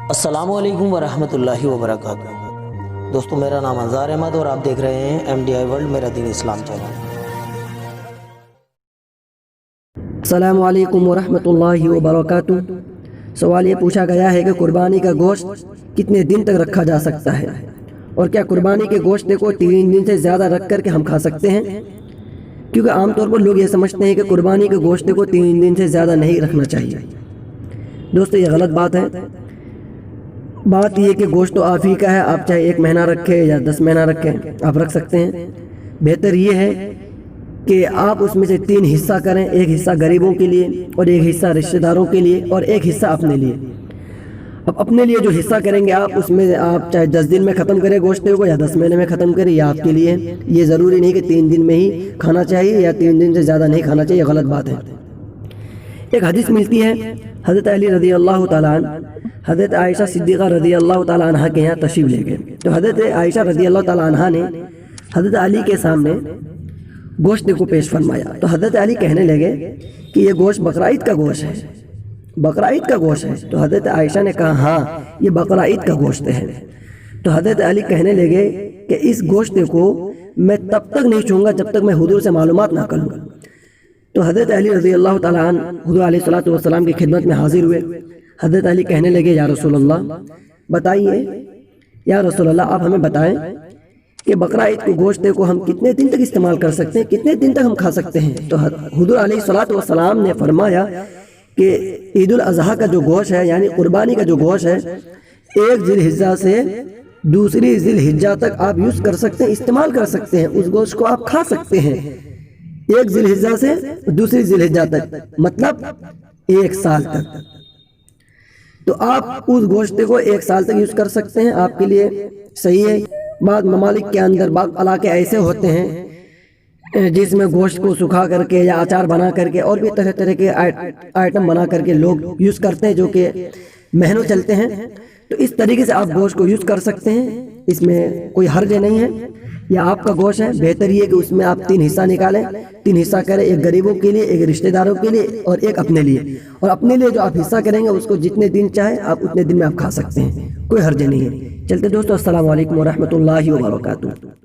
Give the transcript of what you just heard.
السلام علیکم ورحمۃ اللہ وبرکاتہ۔ دوستو، میرا نام انظار احمد اور آپ دیکھ رہے ہیں MDI ورلڈ میرا دین اسلام چینل۔ السلام علیکم ورحمۃ اللہ وبرکاتہ۔ سوال یہ پوچھا گیا ہے کہ قربانی کا گوشت کتنے دن تک رکھا جا سکتا ہے، اور کیا قربانی کے گوشت کو 3 دن سے زیادہ رکھ کر کے ہم کھا سکتے ہیں؟ کیونکہ عام طور پر لوگ یہ سمجھتے ہیں کہ قربانی کے گوشت کو 3 دن سے زیادہ نہیں رکھنا چاہیے۔ دوستو، یہ غلط بات ہے۔ بات یہ کہ گوشت تو آپ ہی کا ہے، آپ چاہے 1 مہینہ رکھیں یا 10 مہینہ رکھیں، آپ رکھ سکتے ہیں۔ بہتر یہ ہے کہ آپ اس میں سے 3 حصہ کریں، 1 حصہ غریبوں کے لیے اور 1 حصہ رشتہ داروں کے لیے اور 1 حصہ اپنے لیے۔ اب اپنے لیے جو حصہ کریں گے آپ، اس میں آپ چاہے 10 دن میں ختم کریں گوشت کو یا 10 مہینے میں ختم کریں، یہ آپ کے لیے۔ یہ ضروری نہیں کہ 3 دن میں ہی کھانا چاہیے یا 3 دن سے زیادہ نہیں کھانا چاہیے، یہ غلط بات ہے۔ ایک حدیث ملتی ہے، حضرت علی رضی اللہ تعالیٰ عنہ حضرت عائشہ صدیقہ رضی اللہ تعالیٰ عنہ کے یہاں تشریف لے گئے، تو حضرت عائشہ رضی اللہ تعالیٰ عنہ نے حضرت علی کے سامنے گوشت کو پیش فرمایا، تو حضرت علی کہنے لگے کہ یہ گوشت بقرعید کا گوشت ہے، بقرعید کا گوشت ہے۔ تو حضرت عائشہ نے کہا ہاں، یہ بقرعید کا گوشت ہے۔ تو حضرت علی کہنے لگے کہ اس گوشت کو میں تب تک نہیں چھوؤں گا جب تک میں حضور سے معلومات نہ کروں۔ تو حضرت علی رضی اللہ تعالیٰ عنہ حضور علیہ الصلوۃ والسلام کی خدمت میں حاضر ہوئے۔ حضرت علی کہنے لگے یا رسول اللہ بتائیے، یا رسول اللہ آپ ہمیں بتائیں کہ بقرعید کو گوشت کو ہم کتنے دن تک استعمال کر سکتے ہیں، کتنے دن تک ہم کھا سکتے ہیں؟ تو حضور علیہ الصلوۃ والسلام نے فرمایا کہ عید الاضحیٰ کا جو گوشت ہے، یعنی قربانی کا جو گوشت ہے، 1 ذی الحجہ سے 2 ذی الحجہ تک آپ یوز کر سکتے ہیں، استعمال کر سکتے ہیں، اس گوشت کو آپ کھا سکتے ہیں 1 ذی الحجہ سے 2 ذی الحجہ تک، مطلب 1 سال تک۔ تو آپ اس گوشت کو 1 سال تک یوز کر سکتے ہیں، آپ کے لیے صحیح ہے۔ بعض ممالک کے اندر بعض علاقے ایسے ہوتے ہیں جس میں گوشت کو سکھا کر کے یا اچار بنا کر کے اور بھی طرح طرح کے آئٹم بنا کر کے لوگ یوز کرتے ہیں، جو کہ مہینوں چلتے ہیں۔ تو اس طریقے سے آپ گوشت کو یوز کر سکتے ہیں، اس میں کوئی حرج نہیں ہے۔ یا آپ کا گوشت ہے، بہتر یہ کہ اس میں آپ 3 حصہ نکالیں، 3 حصہ کریں، 1 غریبوں کے لیے، 1 رشتہ داروں کے لیے اور 1 اپنے لیے۔ اور اپنے لیے جو آپ حصہ کریں گے اس کو جتنے دن چاہیں آپ اتنے دن میں آپ کھا سکتے ہیں، کوئی حرج نہیں ہے۔ چلتے دوستو، السلام علیکم ورحمۃ اللہ وبرکاتہ۔